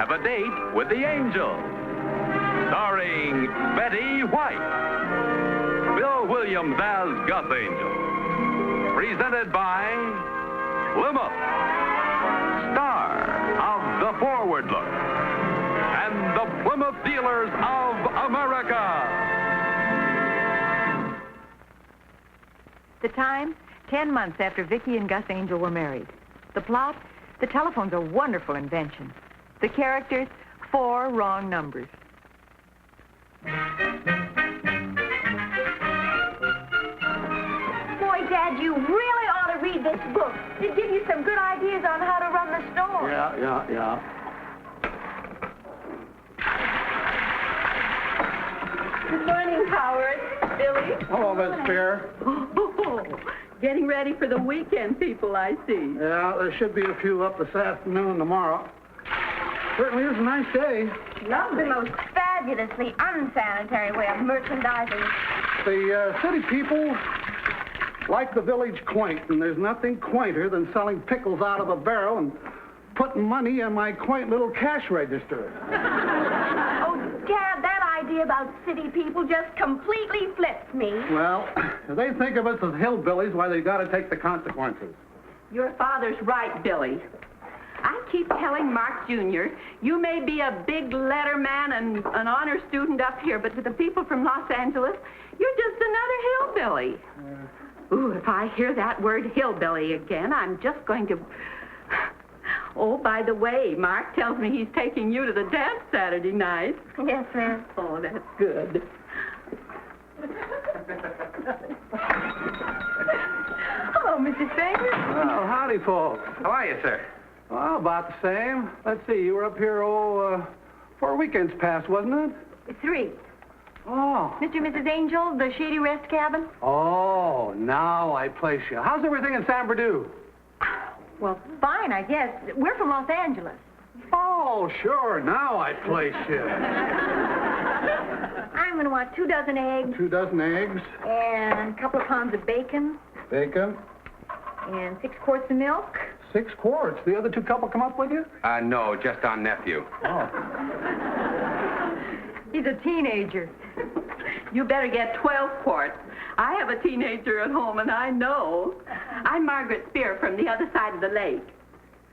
Have a Date with the Angel. Starring Betty White. Bill Williams as Gus Angel. Presented by Plymouth, star of The Forward Look, and the Plymouth Dealers of America. The time, 10 months after Vicki and Gus Angel were married. The plot, the telephone's a wonderful invention. The characters, 4 wrong numbers. Boy, Dad, you really ought to read this book. It'd give you some good ideas on how to run the store. Yeah. Good morning, Howard. Billy. Hello, Miss Spear. Oh, getting ready for the weekend, people, I see. Yeah, there should be a few up this afternoon and tomorrow. Certainly is a nice day. Lovely. The most fabulously unsanitary way of merchandising. The city people like the village quaint, and there's nothing quainter than selling pickles out of a barrel and putting money in my quaint little cash register. Oh, Dad, that idea about city people just completely flips me. Well, if they think of us as hillbillies, why, they got to take the consequences. Your father's right, Billy. I keep telling Mark Jr., you may be a big letterman and an honor student up here, but to the people from Los Angeles, you're just another hillbilly. Ooh, if I hear that word hillbilly again, I'm just going to... Oh, by the way, Mark tells me he's taking you to the dance Saturday night. Yes, ma'am. Oh, that's good. Hello, Mrs. Spangler. Well, howdy, folks. How are you, sir? Well, about the same. Let's see, you were up here, 4 weekends past, wasn't it? 3. Oh. Mr. and Mrs. Angel, the Shady Rest Cabin? Oh, now I place you. How's everything in San Bernardino? Well, fine, I guess. We're from Los Angeles. Oh, sure. Now I place you. I'm going to want 2 dozen eggs 2 dozen eggs, and a couple of pounds of bacon bacon, and 6 quarts of milk. 6 quarts. The other 2 couple come up with you? No, just our nephew. Oh. He's a teenager. You better get 12 quarts. I have a teenager at home, and I know. I'm Margaret Spear from the other side of the lake.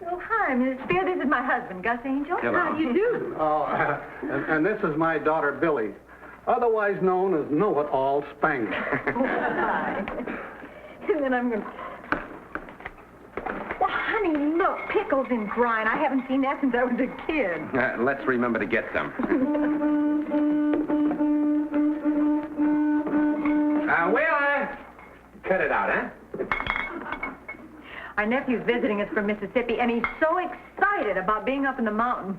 Oh, hi, Mrs. Spear. This is my husband, Gus Angel. Hello. How do you do? Oh, and this is my daughter, Billy, otherwise known as Know-It-All Spangler. Hi. And then I'm going to... Well, honey, look, pickles in brine. I haven't seen that since I was a kid. Let's remember to get some. Wheeler! Cut it out, huh? Our nephew's visiting us from Mississippi, and he's so excited about being up in the mountains.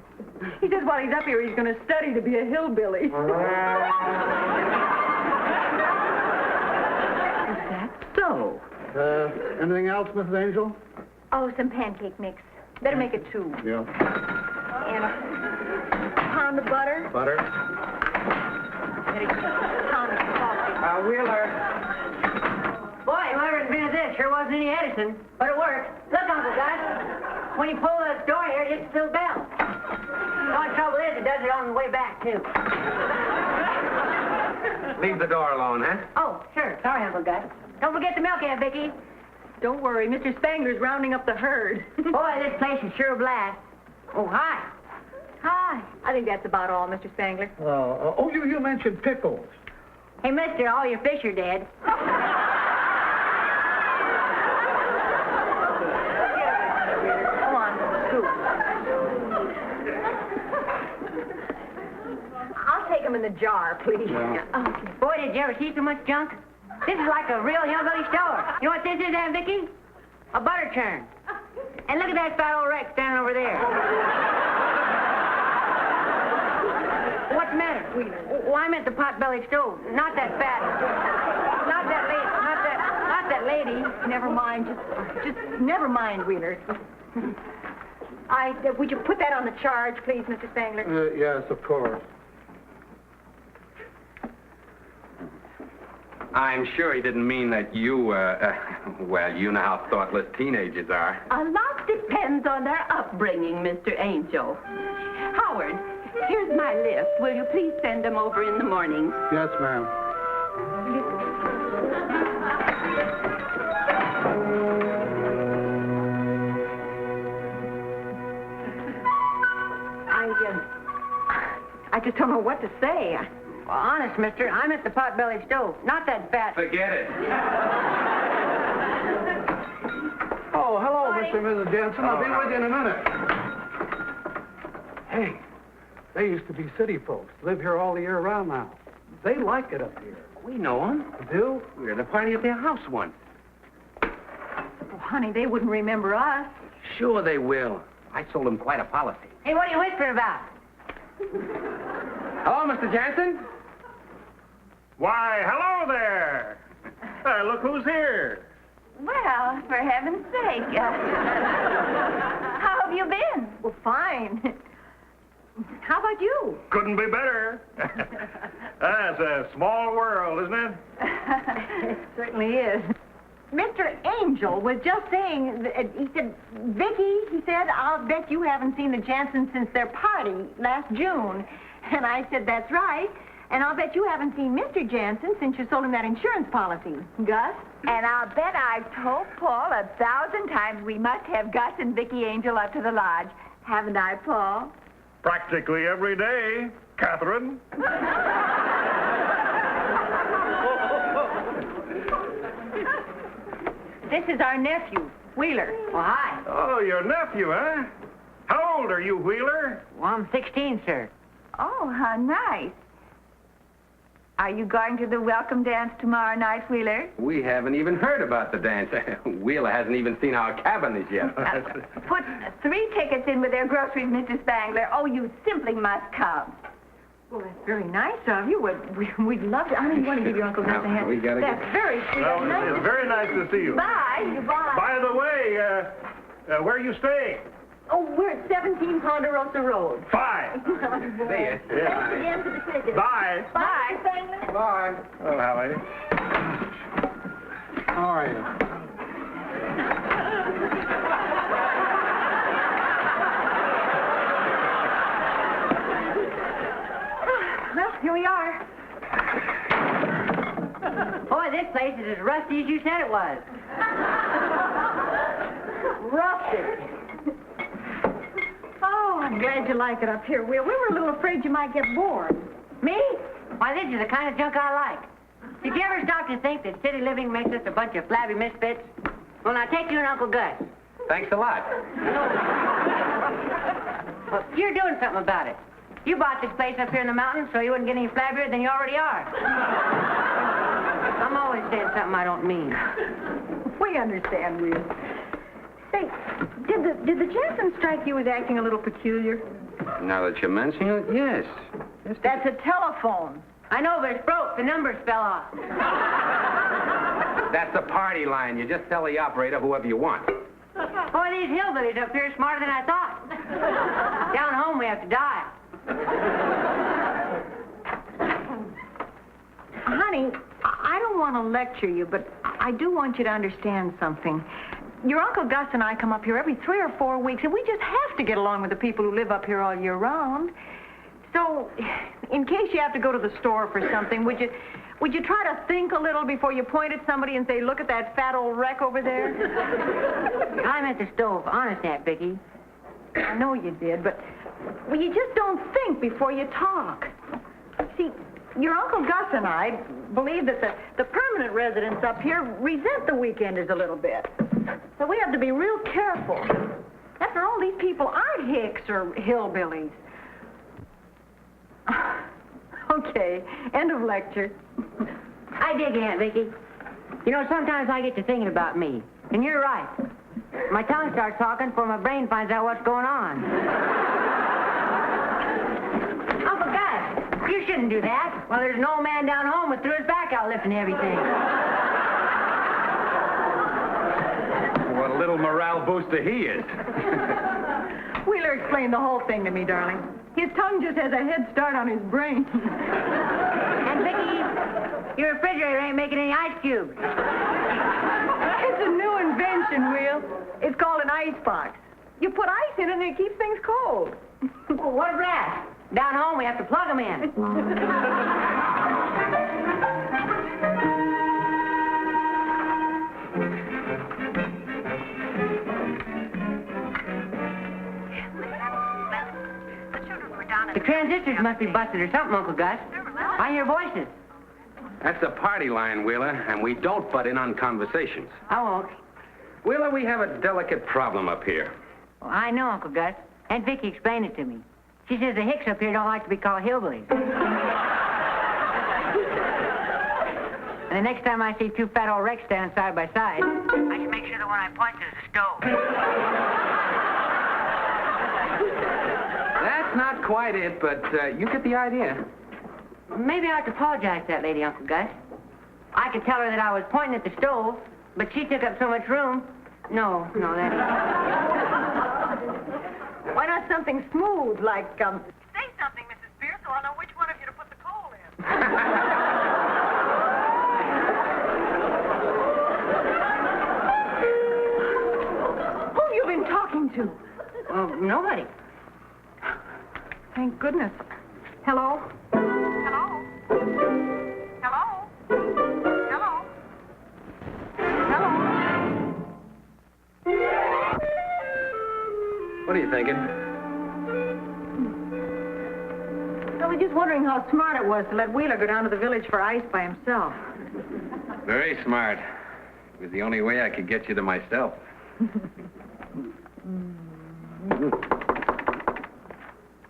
He says while he's up here, he's going to study to be a hillbilly. Is that so? Anything else, Mrs. Angel? Oh, some pancake mix. Better make it 2. Yeah. And a pound of butter. Butter? And a pound of coffee. Wheeler. Boy, whoever invented this sure wasn't any Edison, but it worked. Look, Uncle Gus, when you pull the door here, it hits the bell. The only trouble is it does it on the way back, too. Leave the door alone, huh? Oh, sure. Sorry, Uncle Gus. Don't forget the milk, Aunt Vicky. Don't worry, Mr. Spangler's rounding up the herd. Boy, this place is sure a blast. Oh, hi. Hi. I think that's about all, Mr. Spangler. Oh, you mentioned pickles. Hey, mister, all your fish are dead. Come on, scoop. I'll take them in the jar, please. Yeah. Okay. Boy, did you ever see so much junk? This is like a real hillbilly store. You know what this is, Aunt Vicky? A butter churn. And look at that fat old Rex standing over there. What's the matter? Well, I meant the pot-bellied stove. Not that fat. Not that lady. Not that lady. Never mind. Just never mind, Wheeler. Would you put that on the charge, please, Mr. Spangler? Yes, of course. I'm sure he didn't mean that you, well, you know how thoughtless teenagers are. A lot depends on their upbringing, Mr. Angel. Howard, here's my list. Will you please send them over in the morning? Yes, ma'am. I just don't know what to say. Well, honest, mister, I'm at the potbelly stove. Not that fat. Forget it. Oh, hello, Mr. and Mrs. Jensen. I'll be with you in a minute. Hey, they used to be city folks. Live here all the year round now. They like it up here. We know him. Do? We were at a party at their house once. Oh, honey, they wouldn't remember us. Sure they will. I sold them quite a policy. Hey, what are you whispering about? Hello, Mr. Jansen. Why, hello there. Look who's here. Well, for heaven's sake. How have you been? Well, fine. How about you? Couldn't be better. That's a small world, isn't it? It certainly is. Mr. Angel was just saying, he said, Vicky, he said, I'll bet you haven't seen the Jansens since their party last June. And I said, that's right. And I'll bet you haven't seen Mr. Jansen since you sold him that insurance policy. Gus? And I'll bet I've told Paul 1,000 times we must have Gus and Vicky Angel up to the lodge. Haven't I, Paul? Practically every day, Catherine. This is our nephew, Wheeler. Well, hi. Oh, your nephew, huh? How old are you, Wheeler? Well, I'm 16, sir. Oh, how nice. Are you going to the welcome dance tomorrow night, Wheeler? We haven't even heard about the dance. Wheeler hasn't even seen our cabinets yet. Put 3 tickets in with their groceries, Mr. Spangler. Oh, you simply must come. Well, that's very nice of you. We'd love to. I mean, you want to give your Uncle Gus a hand? We gotta That's get- very sweet. Well, That's nice it's to- very nice to see you. Bye. Bye. By the way, where are you staying? Oh, we're at 17 Ponderosa Road. Fine. See ya. Yeah. Again for the tickets. Bye. Bye, Spangler. Bye. Oh, how are you? How are you? Well, here we are. Boy, this place is as rusty as you said it was. Rustic. Oh, I'm glad you like it up here, Will. We were a little afraid you might get bored. Me? Why, this is the kind of junk I like. Did you ever stop to think that city living makes us a bunch of flabby misfits? Well, now take you and Uncle Gus. Thanks a lot. Well, you're doing something about it. You bought this place up here in the mountains so you wouldn't get any flabbier than you already are. I'm always saying something I don't mean. We understand, Will. Say, did the Jansens strike you as acting a little peculiar? Now that you mention it, yes. That's a telephone. I know, but it's broke. The numbers fell off. That's a party line. You just tell the operator whoever you want. Boy, these hillbillies up here are smarter than I thought. Down home, we have to die. Honey, I don't want to lecture you, but I do want you to understand something. Your Uncle Gus and I come up here every 3 or 4 weeks, and we just have to get along with the people who live up here all year round. So, in case you have to go to the store for something, would you try to think a little before you point at somebody and say, look at that fat old wreck over there? I'm at the stove. Honest, Aunt Vicky. I know you did, but well, you just don't think before you talk. See, your Uncle Gus and I believe that the permanent residents up here resent the weekenders a little bit. So we have to be real careful. After all, these people aren't hicks or hillbillies. Okay, end of lecture. I dig you, Aunt Vicky. You know, sometimes I get to thinking about me. And you're right. My tongue starts talking before my brain finds out what's going on. Uncle Gus, you shouldn't do that. Well, there's an old man down home with threw his back out lifting everything. What a little morale booster he is. Wheeler explained the whole thing to me, darling. His tongue just has a head start on his brain. And Vicky, Your refrigerator ain't making any ice cubes. It's a new invention, Will. It's called an ice box. You put ice in it and it keeps things cold. Well, what of that? Down home, we have to plug them in. The transistors must be busted or something, Uncle Gus. I hear voices. That's a party line, Wheeler, and we don't butt in on conversations. I won't. Wheeler, we have a delicate problem up here. Well, I know, Uncle Gus. Aunt Vicky explained it to me. She says the Hicks up here don't like to be called hillbillies. And the next time I see two fat old wrecks standing side by side, I should make sure the one I point to is a stove. That's not quite it, but you get the idea. Maybe I ought to apologize to that lady, Uncle Gus. I could tell her that I was pointing at the stove, but she took up so much room. No, that Why not something smooth, like, Say something, Mrs. Spears, so I'll know which one of you to put the coal in. who have you been talking to? Well, nobody. Thank goodness. Hello? Hello? Hello? Hello? Hello? What are you thinking? I was just wondering how smart it was to let Wheeler go down to the village for ice by himself. Very smart. It was the only way I could get you to myself.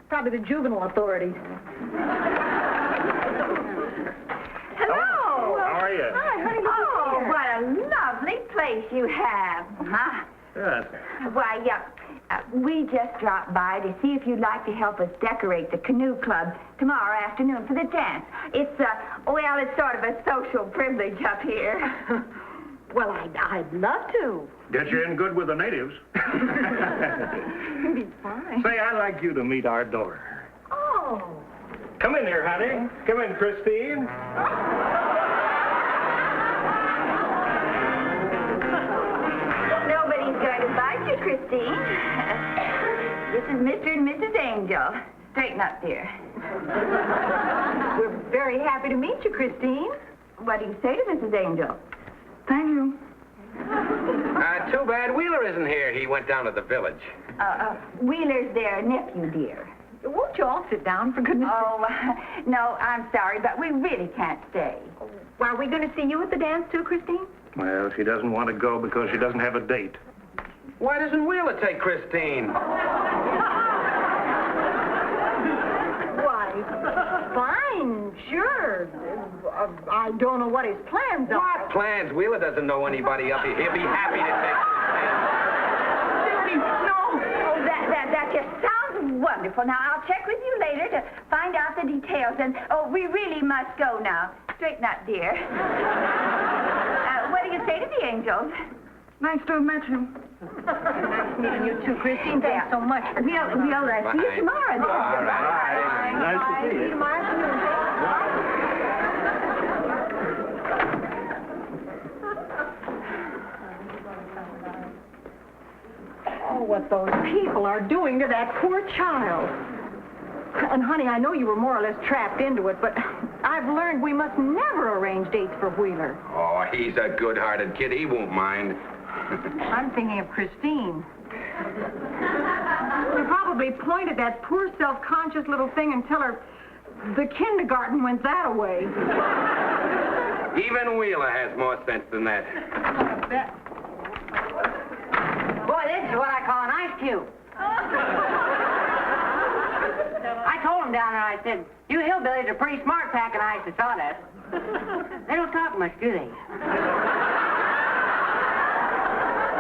Probably the juvenile authorities. Hello. How are you? Hi, honey. Oh, what a lovely place you have. Huh? Yes. Why, we just dropped by to see if you'd like to help us decorate the canoe club tomorrow afternoon for the dance. It's sort of a social privilege up here. Well, I'd love to. Get you in good with the natives. It'd be fine. Say, I'd like you to meet our daughter. Oh. Come in here, honey. Come in, Christine. Nobody's going to bite you, Christine. This is Mr. and Mrs. Angel. Straighten up, dear. We're very happy to meet you, Christine. What do you say to Mrs. Angel? Thank you. Too bad Wheeler isn't here. He went down to the village. Wheeler's their nephew, dear. Won't you all sit down, for goodness sake? Oh, no, I'm sorry, but we really can't stay. Well, are we going to see you at the dance, too, Christine? Well, she doesn't want to go because she doesn't have a date. Why doesn't Wheeler take Christine? Why, fine, sure. I don't know what his plans are. What plans? Wheeler doesn't know anybody up here. He'll be happy to take Christine. No. Oh, that just sounds wonderful. Now, I'll check with you later to find out the details. And, we really must go now. Straighten up, dear. What do you say to the Angels? Nice to have met you. Nice meeting you, too, Christine. Thanks so much. We'll see you tomorrow, then. All right. Nice to see you. See you tomorrow afternoon. Oh, what those people are doing to that poor child. And, honey, I know you were more or less trapped into it, but I've learned we must never arrange dates for Wheeler. Oh, he's a good-hearted kid. He won't mind. I'm thinking of Christine. You probably point at that poor self-conscious little thing and tell her the kindergarten went that way. Even Wheeler has more sense than that. I bet. Boy, this is what I call an ice cube. I told him down there, I said, you hillbillies are pretty smart packing ice and sawdust. They don't talk much, do they?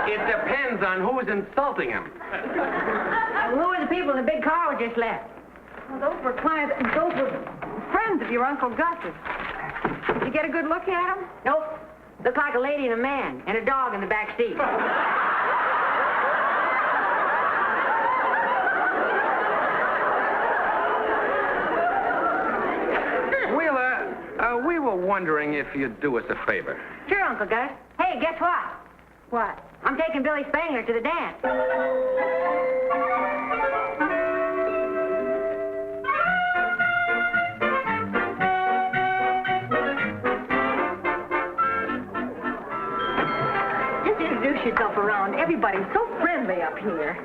It depends on who's insulting him. Who are the people in the big car we just left? Well, those were friends of your Uncle Gus's. Did you get a good look at them? Nope. Looked like a lady and a man, and a dog in the back seat. Wheeler, we were wondering wondering if you'd do us a favor. Sure, Uncle Gus. Hey, guess what? What? I'm taking Billy Spangler to the dance. Just introduce yourself around. Everybody's so friendly up here.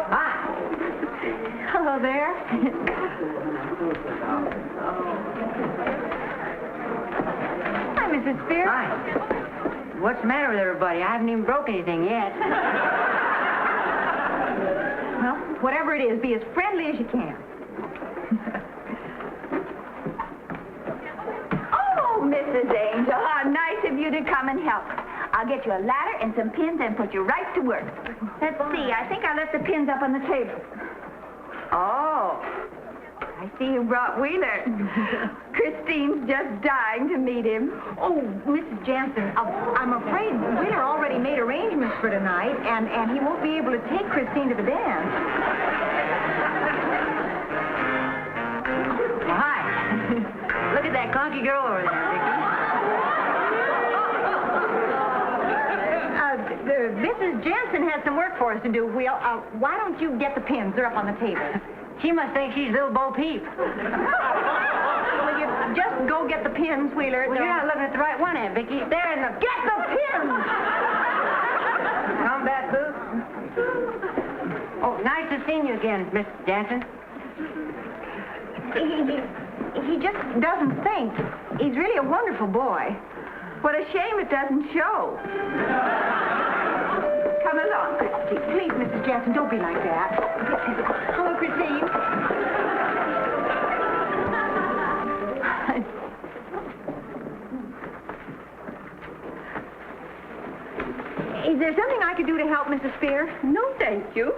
Hi. Hello there. Hi, Mrs. Spear. Hi. What's the matter with everybody? I haven't even broke anything yet. Well, whatever it is, be as friendly as you can. Oh, Mrs. Angel, how nice of you to come and help us. I'll get you a ladder and some pins and put you right to work. Let's see, I think I left the pins up on the table. Oh, I see you brought Wheeler. Christine's just dying to meet him. Oh, Mrs. Jansen, I'm afraid Wheeler already made arrangements for tonight, and he won't be able to take Christine to the dance. Well, hi. Look at that clunky girl over there, Vicky. Mrs. Jansen has some work for us to do, Wheel. Why don't you get the pins? They're up on the table. She must think she's little Bo Peep. Will you just go get the pins, Wheeler? Well, you're not looking at the right one, Aunt Vicky. They're in the... Get the pins! Combat boots. Oh, nice to see you again, Miss Jansen. He just doesn't think. He's really a wonderful boy. What a shame it doesn't show. Come along, Christine. Please, Mrs. Jansen, don't be like that. Hello, Christine. Is there something I could do to help, Mrs. Spear? No, thank you.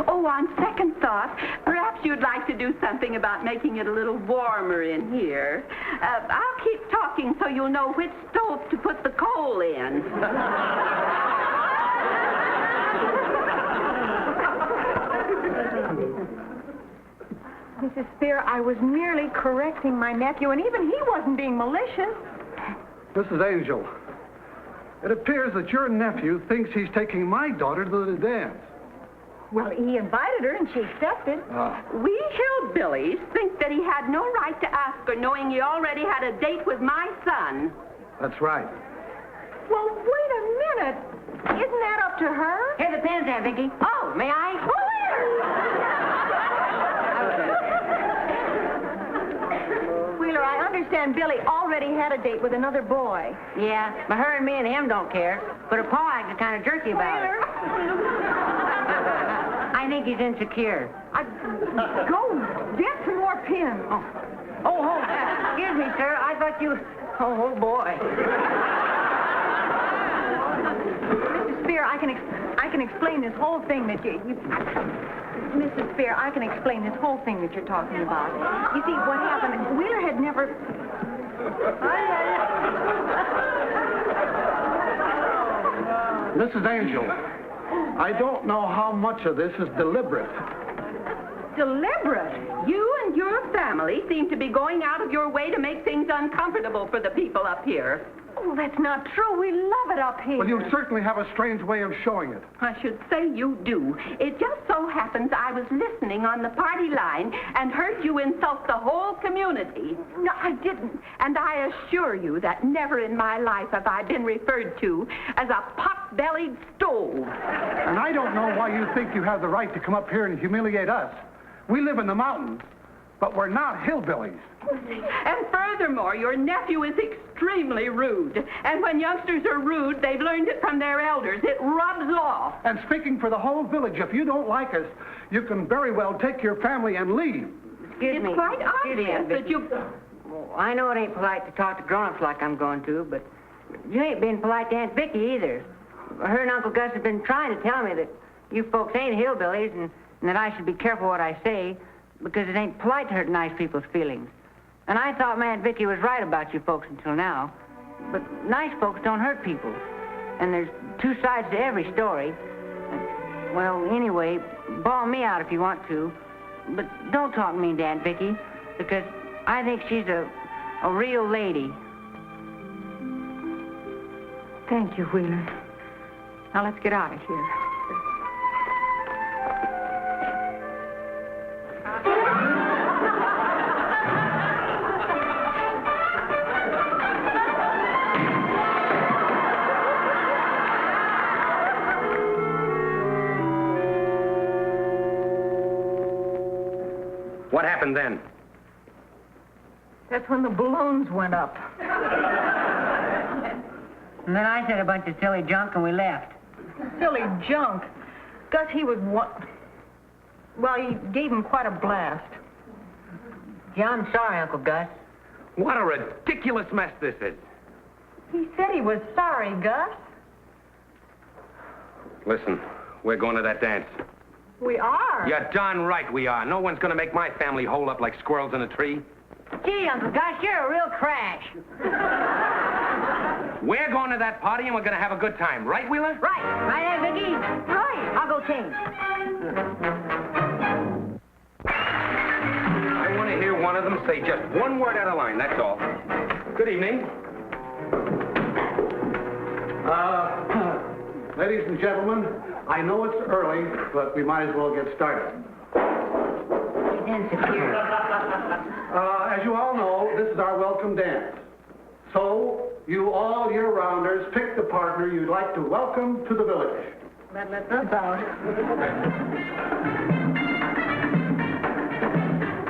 Oh, on second thought, perhaps you'd like to do something about making it a little warmer in here. I'll keep talking so you'll know which stove to put the coal in. Mrs. Spear, I was merely correcting my nephew, and even he wasn't being malicious. Mrs. Angel, it appears that your nephew thinks he's taking my daughter to the dance. Well, he invited her, and she accepted. We hillbillies think that he had no right to ask her, knowing he already had a date with my son. That's right. Well, wait a minute. Isn't that up to her? Here are the pins, Aunt Vicky. Oh, may I? Wheeler, I understand Billy already had a date with another boy. Yeah, but her and me and him don't care. But her pa acted kind of jerky about it. I think he's insecure. Go get some more pins. Oh, excuse me, sir. I thought you... Oh, boy. Mrs. Spear, I can explain this whole thing that you... Mrs. Spear, I can explain this whole thing that you're talking about. You see, what happened, Wheeler had never... Mrs. Angel, I don't know how much of this is deliberate. Deliberate? You and your family seem to be going out of your way to make things uncomfortable for the people up here. Oh, that's not true. We love it up here. Well, you certainly have a strange way of showing it. I should say you do. It just so happens I was listening on the party line and heard you insult the whole community. No, I didn't. And I assure you that never in my life have I been referred to as a pot-bellied stove. And I don't know why you think you have the right to come up here and humiliate us. We live in the mountains, but we're not hillbillies. And furthermore, your nephew is extremely rude. And when youngsters are rude, they've learned it from their elders. It rubs off. And speaking for the whole village, if you don't like us, you can very well take your family and leave. Excuse me. It's quite Excuse me, obvious Aunt that Vicky. you... Well, I know it ain't polite to talk to grown-ups like I'm going to, but you ain't being polite to Aunt Vicky either. Her and Uncle Gus have been trying to tell me that you folks ain't hillbillies and that I should be careful what I say because it ain't polite to hurt nice people's feelings. And I thought my Aunt Vicky was right about you folks until now. But nice folks don't hurt people. And there's two sides to every story. Well, anyway, bawl me out if you want to. But don't talk mean to Aunt Vicky, because I think she's a real lady. Thank you, Wheeler. Now let's get out of here. What happened then? That's when the balloons went up. And then I said a bunch of silly junk and we left. Silly junk. Gus, he was one... Well, he gave him quite a blast. Yeah, I'm sorry, Uncle Gus. What a ridiculous mess this is. He said he was sorry, Gus. Listen, we're going to that dance. We are. You're darn right we are. No one's going to make my family hole up like squirrels in a tree. Gee, Uncle Gus, you're a real crash. We're going to that party and we're going to have a good time. Right, Wheeler? Right. Right, Vicky? Right. I'll go change. I want to hear one of them say just one word out of line, that's all. Good evening. Ladies and gentlemen, I know it's early, but we might as well get started. As you all know, this is our welcome dance. So, you all year-rounders, pick the partner you'd like to welcome to the village. Let's out.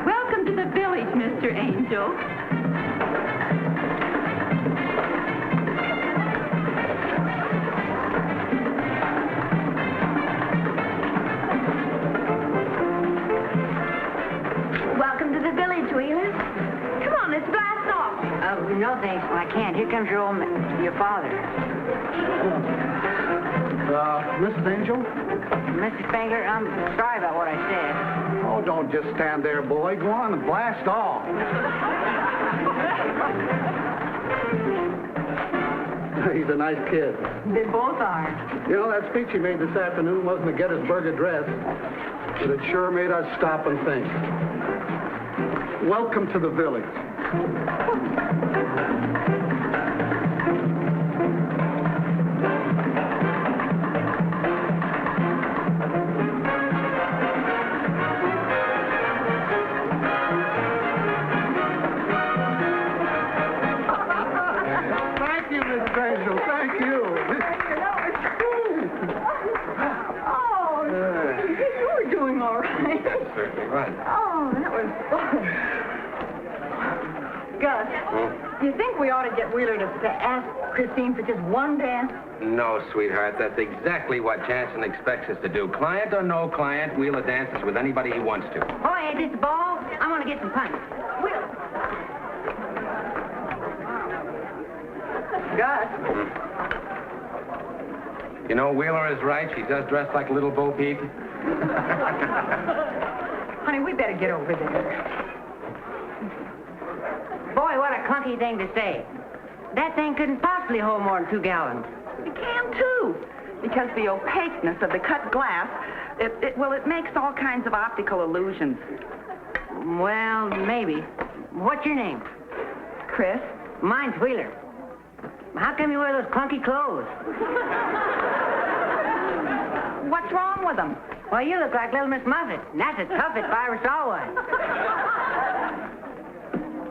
Welcome to the village, Mr. Angel. Welcome to the village, Wheeler. Come on, let's blast off. No, thanks. I can't. Here comes your father. Mrs. Angel? Mrs. Spangler, I'm sorry about what I said. Oh, don't just stand there, boy. Go on and blast off. He's a nice kid. They both are. You know, that speech he made this afternoon wasn't a Gettysburg Address, but it sure made us stop and think. Welcome to the village. Thank you, Miss Angel. Thank you. Oh, you were doing all right. Certainly right. Oh, that was fun. Gus, do you think we ought to get Wheeler to ask Christine for just one dance? No, sweetheart, that's exactly what Jansen expects us to do. Client or no client, Wheeler dances with anybody he wants to. Boy, is this a ball? I want to get some punch. Gus. You know, Wheeler is right. She does dress like a little Bo Peep. Honey, we better get over there. Boy, what a clunky thing to say. That thing couldn't possibly hold more than 2 gallons. It can, too, because the opaqueness of the cut glass, it makes all kinds of optical illusions. Well, maybe. What's your name? Chris? Mine's Wheeler. How come you wear those clunky clothes? What's wrong with them? Well, you look like Little Miss Muffet, and that's a tough if I ever saw one.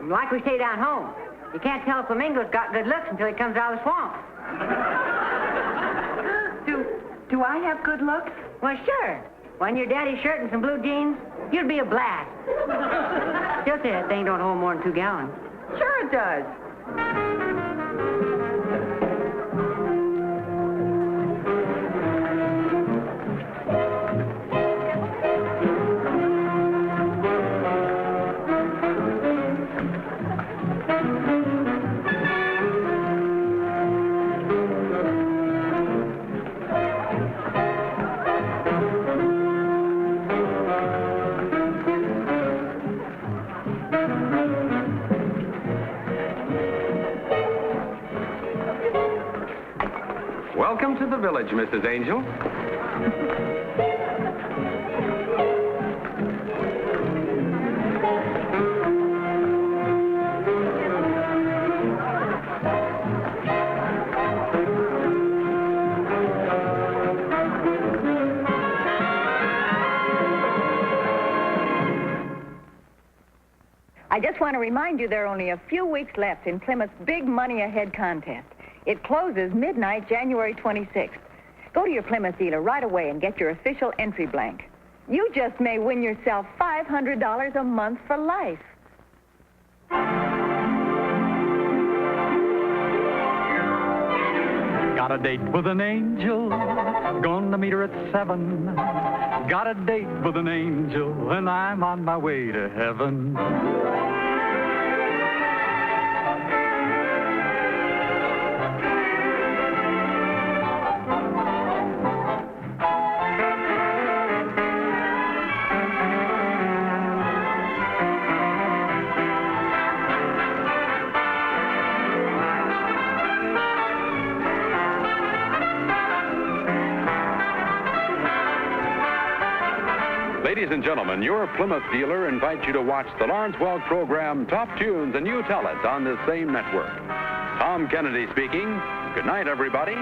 Like we say down home, you can't tell a flamingo's got good looks until he comes out of the swamp. Do I have good looks? Well, sure. When your daddy's shirt and some blue jeans, you'd be a blast. Still say that thing don't hold more than 2 gallons. Sure it does. Welcome to the village, Mrs. Angel. I just want to remind you there are only a few weeks left in Plymouth's Big Money Ahead contest. It closes midnight, January 26th. Go to your Plymouth dealer right away and get your official entry blank. You just may win yourself $500 a month for life. Got a date with an angel, gonna meet her at 7. Got a date with an angel, and I'm on my way to heaven. Ladies and gentlemen, your Plymouth dealer invites you to watch the Lawrence Welk program Top Tunes, and you tell it on this same network. Tom Kennedy speaking. Good night, everybody.